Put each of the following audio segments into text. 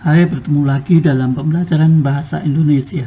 Hai, bertemu lagi dalam pembelajaran bahasa Indonesia.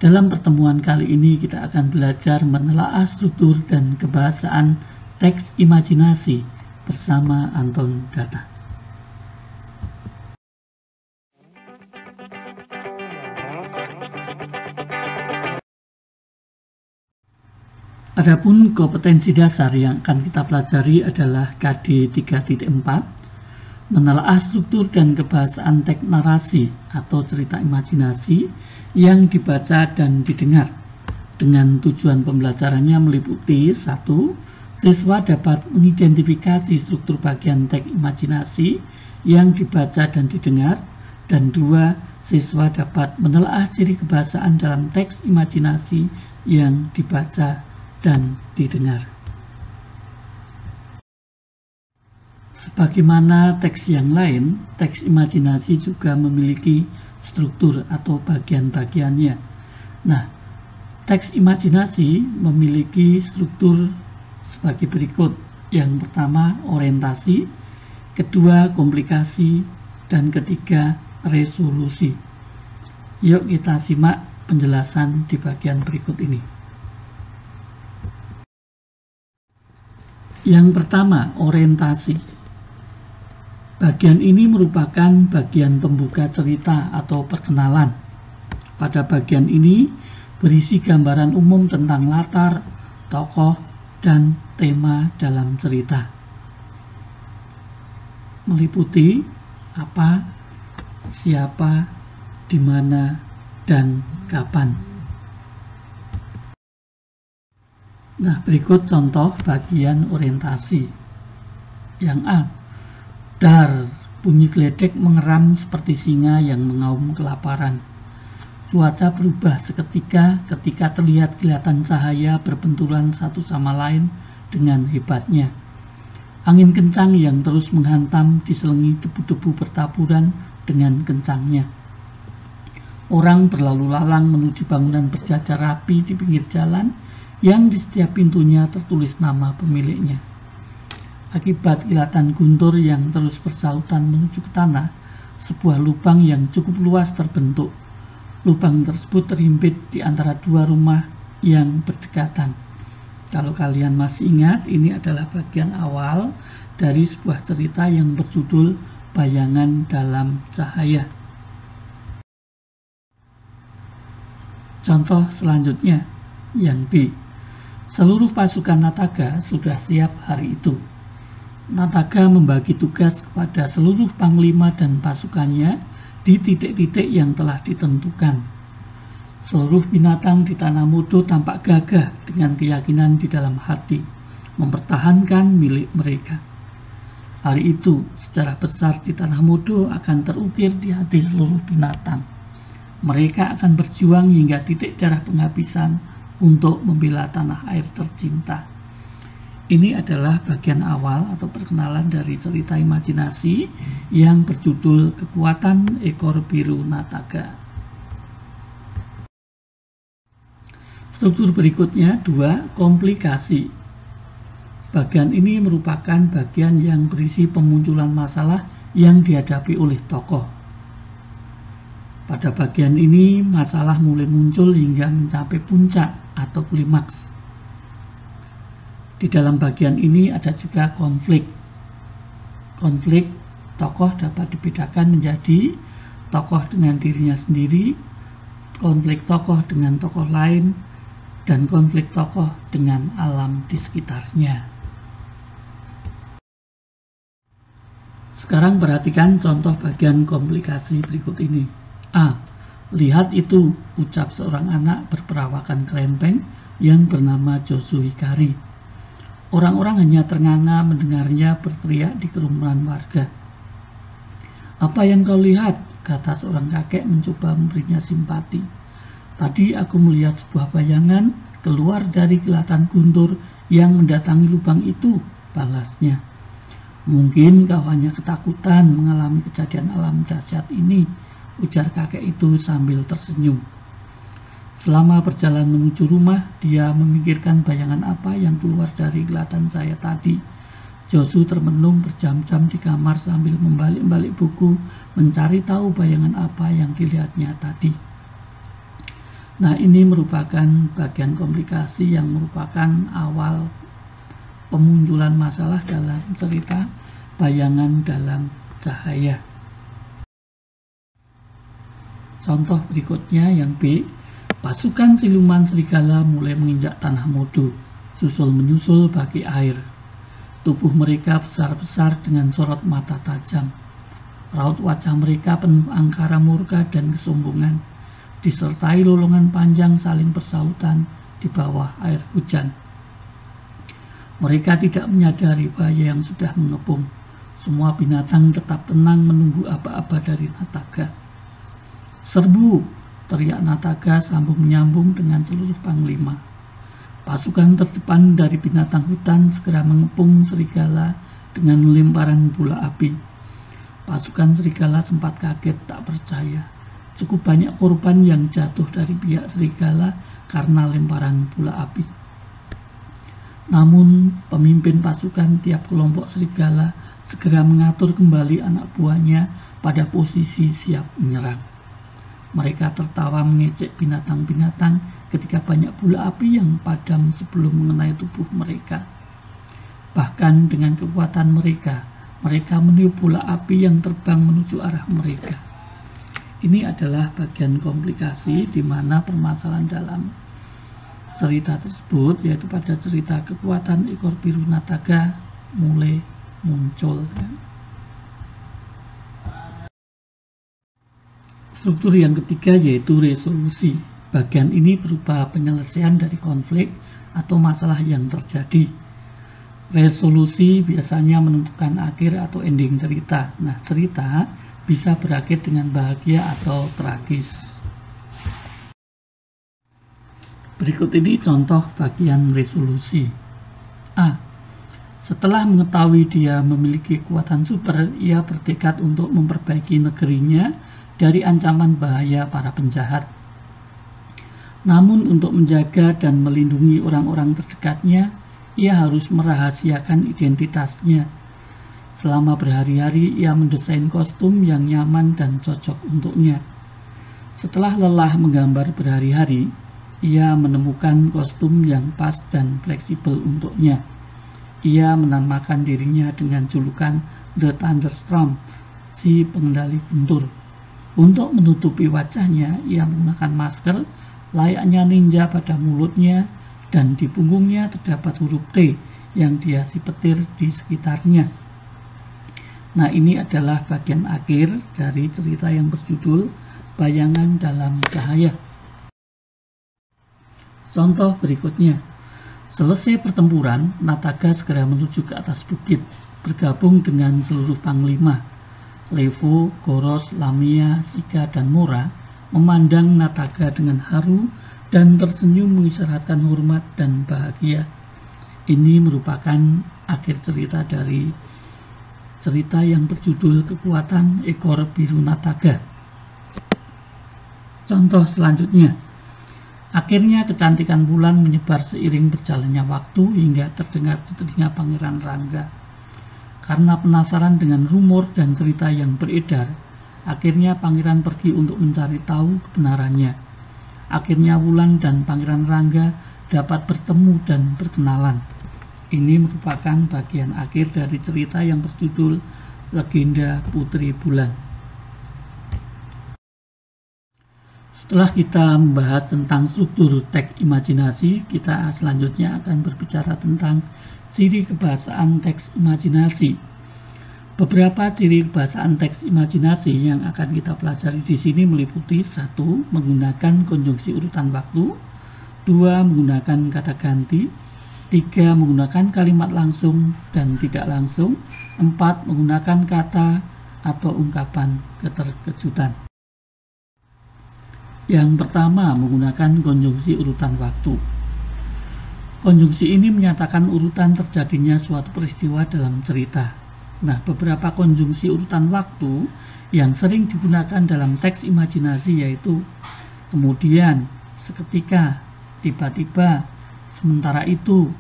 Dalam pertemuan kali ini kita akan belajar menelaah struktur dan kebahasaan teks imajinasi bersama Anton Gata. Adapun kompetensi dasar yang akan kita pelajari adalah KD 3.4, menelaah struktur dan kebahasaan teks narasi atau cerita imajinasi yang dibaca dan didengar. Dengan tujuan pembelajarannya meliputi 1. Siswa dapat mengidentifikasi struktur bagian teks imajinasi yang dibaca dan didengar. Dan 2. Siswa dapat menelaah ciri kebahasaan dalam teks imajinasi yang dibaca dan didengar. Sebagaimana teks yang lain, teks imajinasi juga memiliki struktur atau bagian-bagiannya. Nah, teks imajinasi memiliki struktur sebagai berikut. Yang pertama, orientasi, kedua, komplikasi, dan ketiga, resolusi. Yuk kita simak penjelasan di bagian berikut ini. Yang pertama, orientasi. Bagian ini merupakan bagian pembuka cerita atau perkenalan. Pada bagian ini berisi gambaran umum tentang latar, tokoh, dan tema dalam cerita. Meliputi apa, siapa, di mana, dan kapan. Nah, berikut contoh bagian orientasi. Yang A. Dar, bunyi geledek mengeram seperti singa yang mengaum kelaparan. Cuaca berubah seketika ketika terlihat kilatan cahaya berbenturan satu sama lain dengan hebatnya. Angin kencang yang terus menghantam diselingi debu-debu bertaburan dengan kencangnya. Orang berlalu lalang menuju bangunan berjajar rapi di pinggir jalan yang di setiap pintunya tertulis nama pemiliknya. Akibat kilatan guntur yang terus bersautan menuju ke tanah, sebuah lubang yang cukup luas terbentuk. Lubang tersebut terhimpit di antara dua rumah yang berdekatan. Kalau kalian masih ingat, ini adalah bagian awal dari sebuah cerita yang berjudul Bayangan dalam Cahaya. Contoh selanjutnya, yang B. Seluruh pasukan Nataga sudah siap hari itu. Nataga membagi tugas kepada seluruh panglima dan pasukannya di titik-titik yang telah ditentukan. Seluruh binatang di Tanah Modo tampak gagah dengan keyakinan di dalam hati, mempertahankan milik mereka. Hari itu, sejarah besar di Tanah Modo akan terukir di hati seluruh binatang. Mereka akan berjuang hingga titik darah penghabisan untuk membela tanah air tercinta. Ini adalah bagian awal atau perkenalan dari cerita imajinasi yang berjudul Kekuatan Ekor Biru Nataga. Struktur berikutnya 2. Komplikasi. Bagian ini merupakan bagian yang berisi pemunculan masalah yang dihadapi oleh tokoh. Pada bagian ini masalah mulai muncul hingga mencapai puncak atau klimaks. Di dalam bagian ini ada juga konflik. Konflik tokoh dapat dibedakan menjadi tokoh dengan dirinya sendiri, konflik tokoh dengan tokoh lain, dan konflik tokoh dengan alam di sekitarnya. Sekarang perhatikan contoh bagian komplikasi berikut ini. A. Lihat itu, ucap seorang anak berperawakan kerempeng yang bernama Josu Hikari. Orang-orang hanya ternganga mendengarnya berteriak di kerumunan warga. Apa yang kau lihat? Kata seorang kakek mencoba memberinya simpati. Tadi aku melihat sebuah bayangan keluar dari kilatan guntur yang mendatangi lubang itu, balasnya. Mungkin kau hanya ketakutan mengalami kejadian alam dahsyat ini, ujar kakek itu sambil tersenyum. Selama berjalan menuju rumah, dia memikirkan bayangan apa yang keluar dari kilatan cahaya tadi. Josu termenung berjam-jam di kamar sambil membalik-balik buku, mencari tahu bayangan apa yang dilihatnya tadi. Nah, ini merupakan bagian komplikasi yang merupakan awal pemunculan masalah dalam cerita bayangan dalam cahaya. Contoh berikutnya yang B, pasukan siluman serigala mulai menginjak tanah modo, susul-menyusul bagi air. Tubuh mereka besar-besar dengan sorot mata tajam. Raut wajah mereka penuh angkara murka dan kesombongan, disertai lolongan panjang saling bersautan di bawah air hujan. Mereka tidak menyadari bahaya yang sudah mengepung. Semua binatang tetap tenang menunggu aba-aba dari Nataga. "Serbu!" teriak Nataga sambung menyambung dengan seluruh panglima. Pasukan terdepan dari binatang hutan segera mengepung serigala dengan lemparan bola api. Pasukan serigala sempat kaget tak percaya. Cukup banyak korban yang jatuh dari pihak serigala karena lemparan bola api. Namun, pemimpin pasukan tiap kelompok serigala segera mengatur kembali anak buahnya pada posisi siap menyerang. Mereka tertawa mengejek binatang-binatang ketika banyak bola api yang padam sebelum mengenai tubuh mereka. Bahkan dengan kekuatan mereka meniup bola api yang terbang menuju arah mereka. Ini adalah bagian komplikasi di mana permasalahan dalam cerita tersebut, yaitu pada cerita kekuatan ekor biru Nataga mulai muncul. Struktur yang ketiga yaitu resolusi. Bagian ini berupa penyelesaian dari konflik atau masalah yang terjadi. Resolusi biasanya menentukan akhir atau ending cerita. Nah, cerita bisa berakhir dengan bahagia atau tragis. Berikut ini contoh bagian resolusi. A. Setelah mengetahui dia memiliki kekuatan super, ia bertekad untuk memperbaiki negerinya dari ancaman bahaya para penjahat. Namun untuk menjaga dan melindungi orang-orang terdekatnya, ia harus merahasiakan identitasnya. Selama berhari-hari ia mendesain kostum yang nyaman dan cocok untuknya. Setelah lelah menggambar berhari-hari, ia menemukan kostum yang pas dan fleksibel untuknya. Ia menamakan dirinya dengan julukan The Thunderstorm, si pengendali guntur. Untuk menutupi wajahnya, ia menggunakan masker layaknya ninja pada mulutnya, dan di punggungnya terdapat huruf T yang dihiasi petir di sekitarnya. Nah, ini adalah bagian akhir dari cerita yang berjudul Bayangan dalam Cahaya. Contoh berikutnya. Selesai pertempuran, Nataga segera menuju ke atas bukit, bergabung dengan seluruh panglima. Levo, Goros, Lamia, Sika, dan Mora memandang Nataga dengan haru dan tersenyum mengisyaratkan hormat dan bahagia. Ini merupakan akhir cerita dari cerita yang berjudul Kekuatan Ekor Biru Nataga. Contoh selanjutnya. Akhirnya kecantikan bulan menyebar seiring berjalannya waktu hingga terdengar di telinga Pangeran Rangga. Karena penasaran dengan rumor dan cerita yang beredar, akhirnya pangeran pergi untuk mencari tahu kebenarannya. Akhirnya Wulan dan Pangeran Rangga dapat bertemu dan berkenalan. Ini merupakan bagian akhir dari cerita yang berjudul Legenda Putri Bulan. Setelah kita membahas tentang struktur teks imajinasi, kita selanjutnya akan berbicara tentang ciri kebahasaan teks imajinasi. Beberapa ciri kebahasaan teks imajinasi yang akan kita pelajari di sini meliputi 1. Menggunakan konjungsi urutan waktu, 2. Menggunakan kata ganti, 3. Menggunakan kalimat langsung dan tidak langsung, 4. Menggunakan kata atau ungkapan keterkejutan. Yang pertama, menggunakan konjungsi urutan waktu. Konjungsi ini menyatakan urutan terjadinya suatu peristiwa dalam cerita. Nah, beberapa konjungsi urutan waktu yang sering digunakan dalam teks imajinasi yaitu kemudian, seketika, tiba-tiba, sementara itu,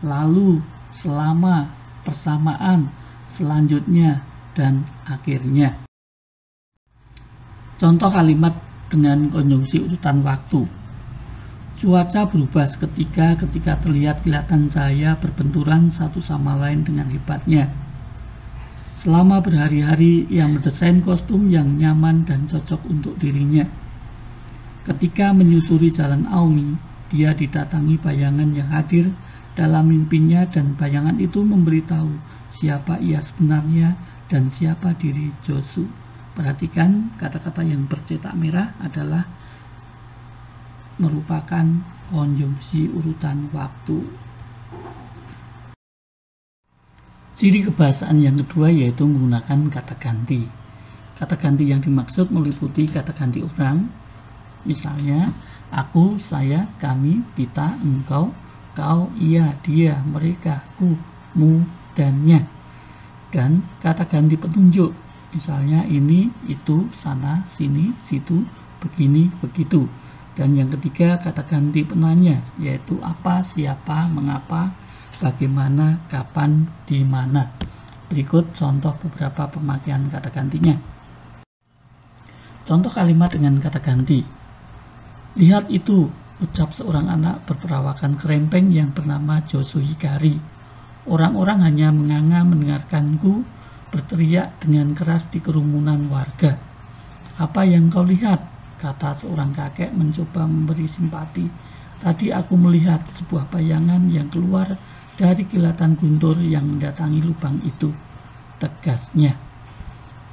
lalu, selama, persamaan, selanjutnya, dan akhirnya. Contoh kalimat dengan konjungsi urutan waktu. Cuaca berubah seketika ketika terlihat kilatan cahaya berbenturan satu sama lain dengan hebatnya. Selama berhari-hari ia mendesain kostum yang nyaman dan cocok untuk dirinya. Ketika menyusuri jalan Aumi, dia didatangi bayangan yang hadir dalam mimpinya dan bayangan itu memberitahu siapa ia sebenarnya dan siapa diri Josu. Perhatikan kata-kata yang bercetak merah adalah merupakan konjungsi urutan waktu. Ciri kebahasaan yang kedua yaitu menggunakan kata ganti. Kata ganti yang dimaksud meliputi kata ganti orang. Misalnya, aku, saya, kami, kita, engkau, kau, ia, dia, mereka, ku, mu, dannya. Dan kata ganti petunjuk. Misalnya ini, itu, sana, sini, situ, begini, begitu. Dan yang ketiga kata ganti penanya, yaitu apa, siapa, mengapa, bagaimana, kapan, di mana. Berikut contoh beberapa pemakaian kata gantinya. Contoh kalimat dengan kata ganti. Lihat itu, ucap seorang anak berperawakan kerempeng yang bernama Josu Hikari. Orang-orang hanya menganga mendengarkanku berteriak dengan keras di kerumunan warga. Apa yang kau lihat? Kata seorang kakek mencoba memberi simpati. Tadi aku melihat sebuah bayangan yang keluar dari kilatan guntur yang mendatangi lubang itu. Tegasnya.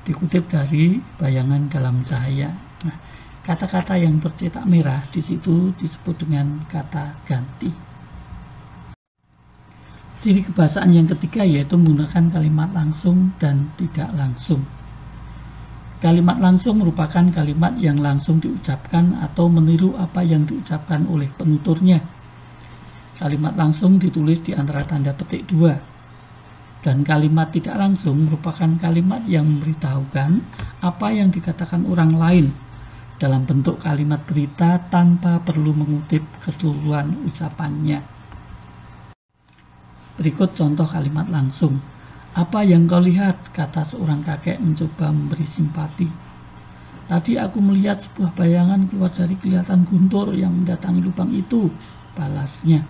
Dikutip dari bayangan dalam cahaya. Nah, kata-kata yang bercetak merah di situ disebut dengan kata ganti. Ciri kebahasaan yang ketiga yaitu menggunakan kalimat langsung dan tidak langsung. Kalimat langsung merupakan kalimat yang langsung diucapkan atau meniru apa yang diucapkan oleh penuturnya. Kalimat langsung ditulis di antara tanda petik 2. Dan kalimat tidak langsung merupakan kalimat yang memberitahukan apa yang dikatakan orang lain dalam bentuk kalimat berita tanpa perlu mengutip keseluruhan ucapannya. Berikut contoh kalimat langsung. Apa yang kau lihat? Kata seorang kakek mencoba memberi simpati. Tadi aku melihat sebuah bayangan keluar dari kilatan guntur yang mendatangi lubang itu, balasnya.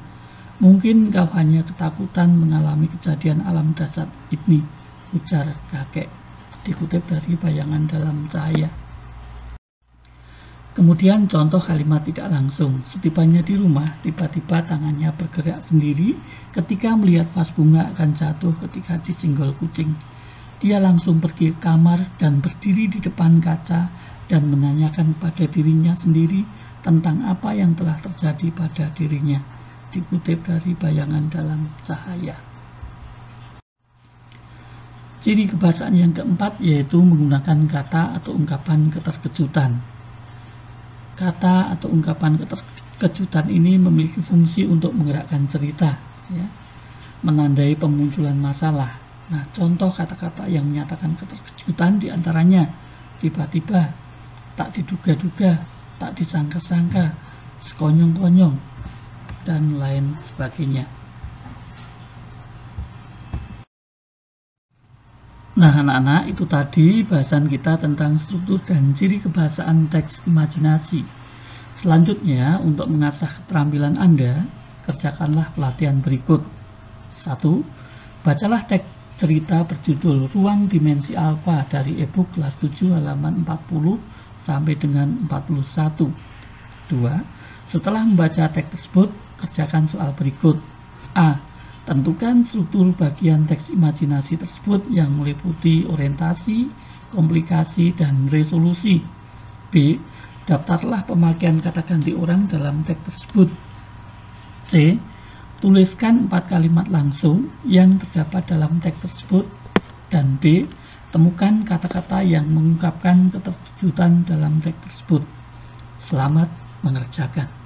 Mungkin kau hanya ketakutan mengalami kejadian alam dasar ini, ujar kakek. Dikutip dari bayangan dalam cahaya. Kemudian contoh kalimat tidak langsung. Setibanya di rumah, tiba-tiba tangannya bergerak sendiri ketika melihat vas bunga akan jatuh ketika disenggol kucing. Dia langsung pergi ke kamar dan berdiri di depan kaca dan menanyakan pada dirinya sendiri tentang apa yang telah terjadi pada dirinya. Dikutip dari bayangan dalam cahaya. Ciri kebahasaan yang keempat yaitu menggunakan kata atau ungkapan keterkejutan. Kata atau ungkapan keterkejutan ini memiliki fungsi untuk menggerakkan cerita, ya, menandai pemunculan masalah. Nah, contoh kata-kata yang menyatakan keterkejutan diantaranya tiba-tiba, tak diduga-duga, tak disangka-sangka, sekonyong-konyong, dan lain sebagainya. Nah, anak-anak, itu tadi bahasan kita tentang struktur dan ciri kebahasaan teks imajinasi. Selanjutnya, untuk mengasah keterampilan Anda, kerjakanlah pelatihan berikut. 1. Bacalah teks cerita berjudul Ruang Dimensi Alfa dari e-book kelas 7 halaman 40 sampai dengan 41. 2. Setelah membaca teks tersebut, kerjakan soal berikut. A. Tentukan struktur bagian teks imajinasi tersebut yang meliputi orientasi, komplikasi, dan resolusi. B. Daftarlah pemakaian kata ganti orang dalam teks tersebut. C. Tuliskan 4 kalimat langsung yang terdapat dalam teks tersebut. Dan D. Temukan kata-kata yang mengungkapkan keterkejutan dalam teks tersebut. Selamat mengerjakan.